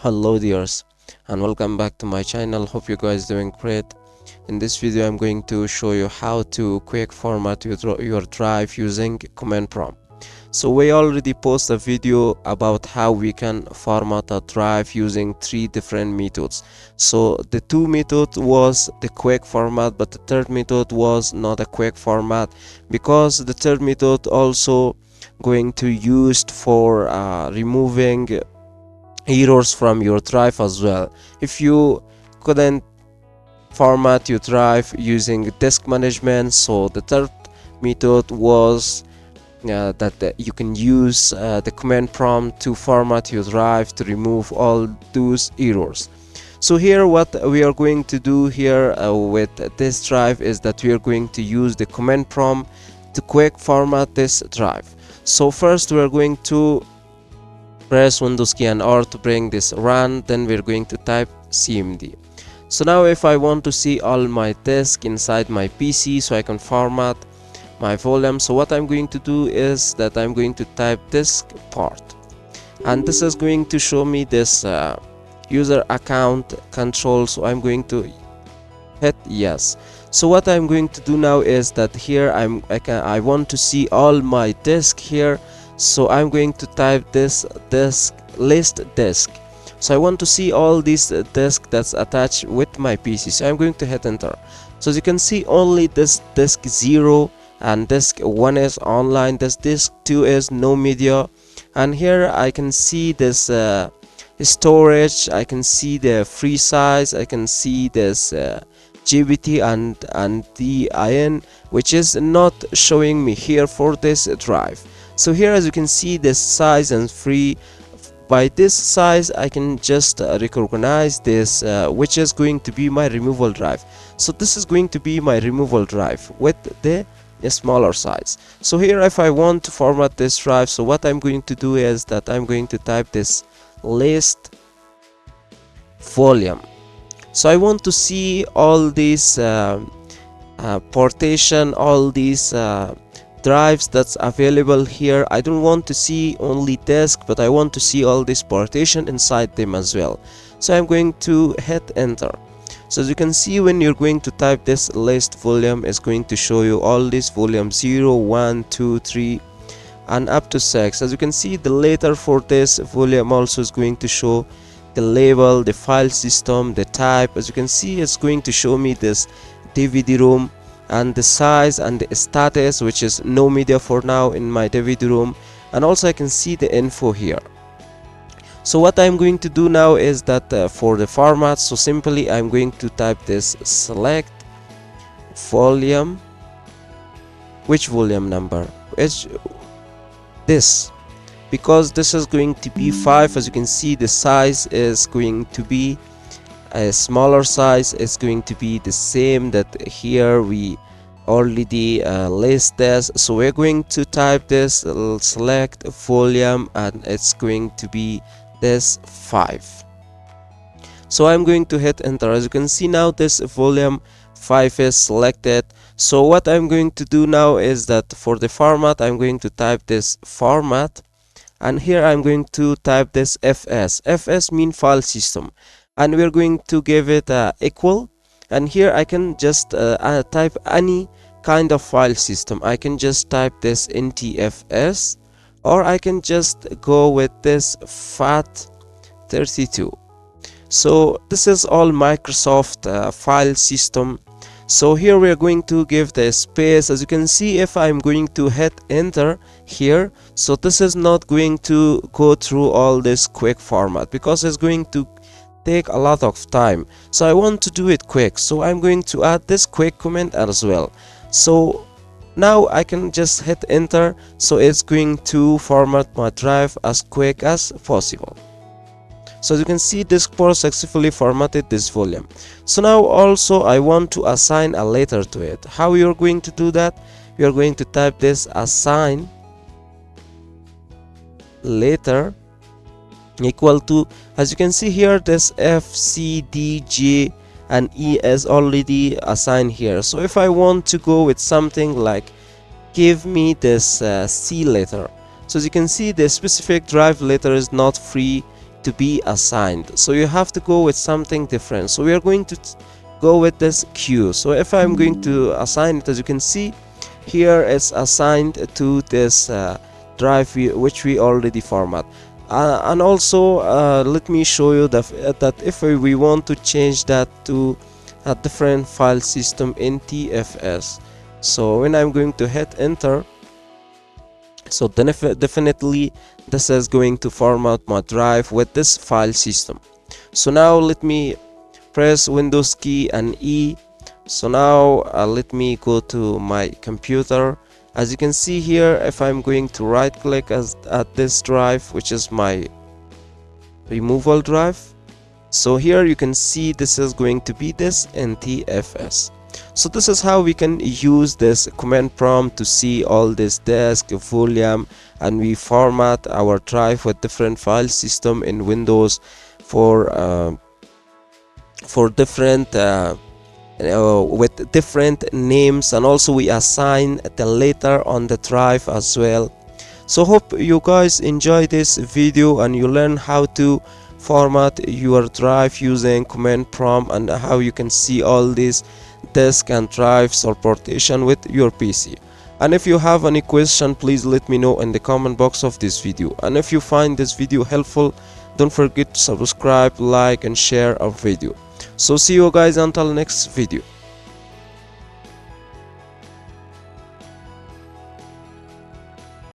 Hello dears, and welcome back to my channel. Hope you guys doing great. In this video I'm going to show you how to quick format your drive using command prompt. So we already posted a video about how we can format a drive using 3 different methods. So the 2 method was the quick format, but the third method was not a quick format, because the third method also going to used for removing errors from your drive as well. If you couldn't format your drive using disk management, so the third method was that you can use the command prompt to format your drive to remove all those errors. So here what we are going to do here with this drive is that we are going to use the command prompt to quick format this drive. So first we are going to press Windows key and R to bring this run, then we're going to type cmd. So now if I want to see all my disk inside my PC so I can format my volume, so what I'm going to do is that I'm going to type Diskpart, and this is going to show me this user account control, so I'm going to hit yes. So what I'm going to do now is that here I want to see all my disk here, so I'm going to type this disk list disk. So I want to see all these disk that's attached with my PC, so I'm going to hit enter. So as you can see, only this disk 0 and disk 1 is online, this disk 2 is no media, and here I can see this storage, I can see the free size, I can see this GBT and the IN, which is not showing me here for this drive. So here as you can see this size and free. By this size I can just recognize this which is going to be my removal drive. So this is going to be my removal drive with the smaller size. So here if I want to format this drive, so what I'm going to do is that I'm going to type this list volume. So I want to see all these partition, all these drives that's available here. I don't want to see only disk, but I want to see all this partition inside them as well. So I'm going to hit enter. So as you can see, when you're going to type this list volume, is going to show you all these volume 0, 1, 2, 3 and up to 6. As you can see, the letter for this volume also is going to show the label, the file system, the type. As you can see, it's going to show me this DVD-ROM and the size and the status, which is no media for now in my DVD-ROM, and also I can see the info here. So what I'm going to do now is that for the format, so simply I'm going to type this select volume. Which volume number? It's this, because this is going to be 5. As you can see, the size is going to be a smaller size. It's going to be the same that here we already list this. So we're going to type this select volume, and it's going to be this 5. So I'm going to hit enter. As you can see now, this volume 5 is selected. So what I'm going to do now is that for the format, I'm going to type this format, and here I'm going to type this fs mean file system, and we're going to give it equal, and here I can just type any kind of file system. I can just type this ntfs, or I can just go with this fat32. so this is all Microsoft file system. So here we are going to give the space. As you can see, if I'm going to hit enter here, so this is not going to go through all this quick format, because it's going to take a lot of time. So I want to do it quick, so I'm going to add this quick comment as well. So now I can just hit enter, so it's going to format my drive as quick as possible. So as you can see, Diskpart successfully formatted this volume. So now also I want to assign a letter to it. How you're going to do that? You're going to type this assign letter equal to, as you can see here, this F, C, D, J and E is already assigned here. So if I want to go with something like give me this C letter, so as you can see, the specific drive letter is not free to be assigned. So you have to go with something different. So we are going to go with this queue. So if I'm going to assign it, as you can see here, it's assigned to this drive which we already format. And also let me show you that if we want to change that to a different file system in TFS, so when I'm going to hit enter, so then definitely this is going to format my drive with this file system. So now let me press Windows key and E. So now let me go to my computer. As you can see here, if I'm going to right click at this drive, which is my removal drive, so here you can see this is going to be this NTFS. So this is how we can use this command prompt to see all this disk volume, and we format our drive with different file system in Windows for different with different names, and also we assign the letter on the drive as well. So hope you guys enjoy this video and you learn how to format your drive using command prompt, and how you can see all these disk and drive sortation with your PC. And if you have any question, please let me know in the comment box of this video. And if you find this video helpful, don't forget to subscribe, like and share our video. So see you guys until next video.